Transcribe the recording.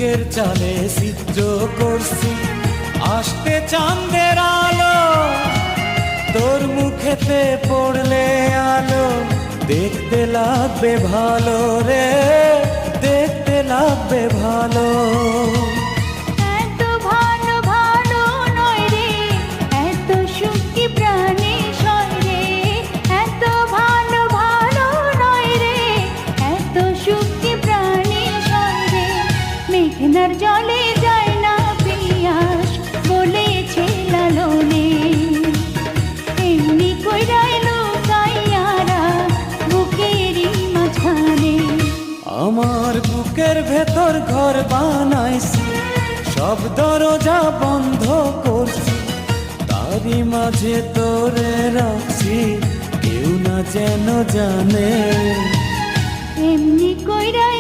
বুকের চালে ছিদ্র করছি আসতে চাঁদের আলো, তোর মুখেতে পড়লে আলো দেখতে লাগবে ভালো রে, দেখতে লাগবে ভালো। এত ভালো ভালো নয় রে, এত সুখী প্রাণী সয় রে, এত ভালো ভালো নয় রে, এত সুখী প্রাণী সয় রে। মেঘনার জলে যায় না পিয়াস বলেছে লালনে, এমনি কইরাই লুকাইয়ারা বুকেরই মাঝখানে। আমার বুকের ভেতর ঘর বানাইছি, সব দরজা বন্ধ করছি, তারই মাঝে তোরে রাখছি, কেউ না যেন জানে। এমনি কইরাই